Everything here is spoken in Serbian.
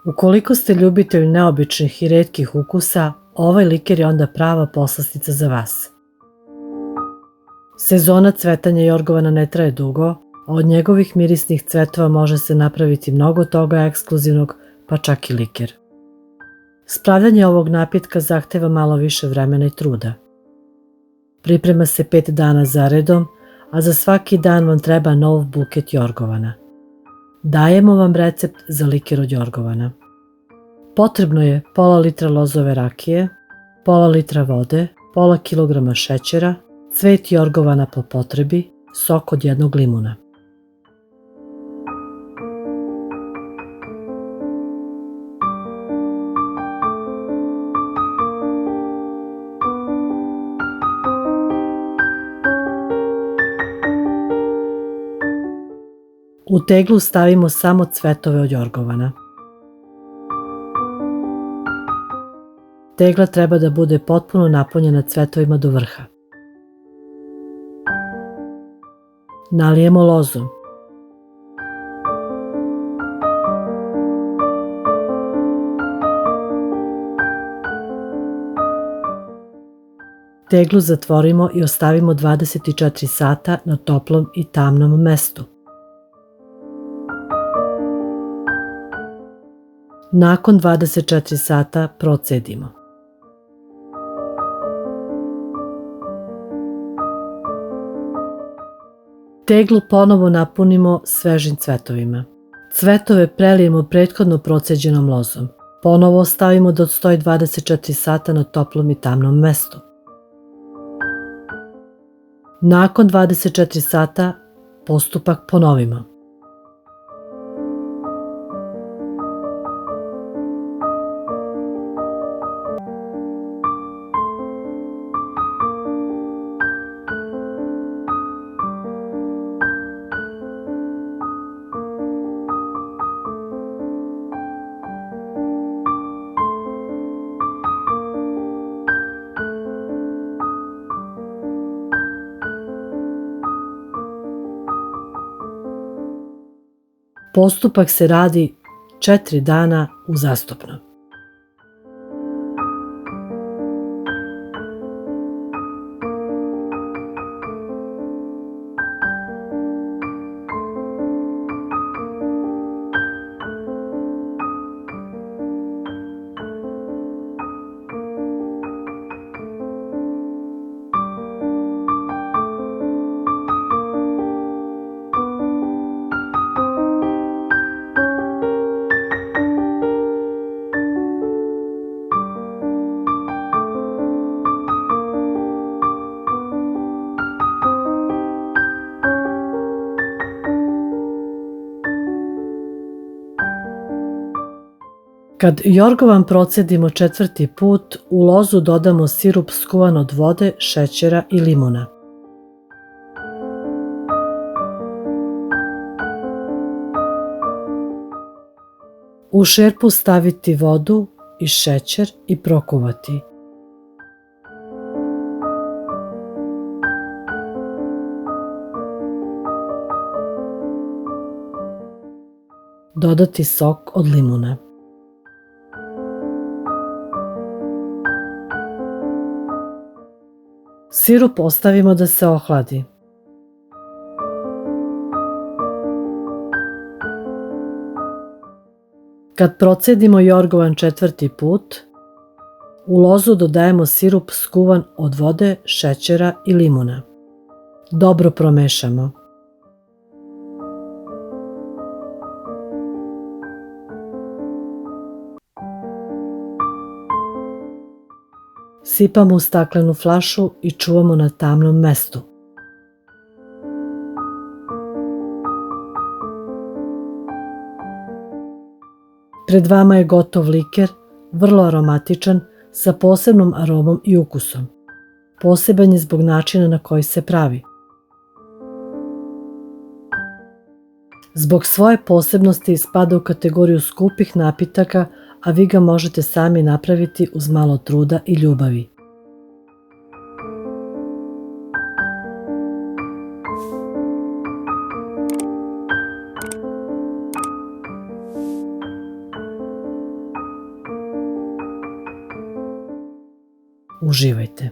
Ukoliko ste ljubitelj neobičnih i retkih ukusa, ovaj liker je onda prava poslastica za vas. Sezona cvetanja jorgovana ne traje dugo, a od njegovih mirisnih cvetova može se napraviti mnogo toga ekskluzivnog, pa čak i liker. Spravljanje ovog napitka zahteva malo više vremena i truda. Priprema se 5 dana zaredom, a za svaki dan vam treba nov buket jorgovana. Dajemo vam recept za liker od jorgovana. Potrebno je pola litra lozove rakije, pola litra vode, pola kilograma šećera, cvet jorgovana po potrebi, sok od jednog limuna. U teglu stavimo samo cvetove od jorgovana. Tegla treba da bude potpuno napunjena cvetovima do vrha. Nalijemo lozu. Teglu zatvorimo i ostavimo 24 sata na toplom i tamnom mestu. Nakon 24 sata procedimo. Teglu ponovo napunimo svežim cvetovima. Cvetove prelijemo prethodno proceđenom lozom. Ponovo ostavimo da odstoji 24 sata na toplom i tamnom mestu. Nakon 24 sata postupak ponovimo. Postupak se radi 4 dana uzastopno. Kad jorgovan procedimo 4. put, u lozu dodamo sirup skuvan od vode, šećera i limuna. U šerpu staviti vodu i šećer i prokuvati. Dodati sok od limuna. Sirup ostavimo da se ohladi. Kad procedimo jorgovan 4. put, u lozu dodajemo sirup skuvan od vode, šećera i limuna. Dobro promešamo. Sipamo u staklenu flašu i čuvamo na tamnom mestu. Pred vama je gotov liker, vrlo aromatičan, sa posebnom aromom i ukusom. Poseban je zbog načina na koji se pravi. Zbog svoje posebnosti spada u kategoriju skupih napitaka, a vi ga možete sami napraviti uz malo truda i ljubavi. Uživajte!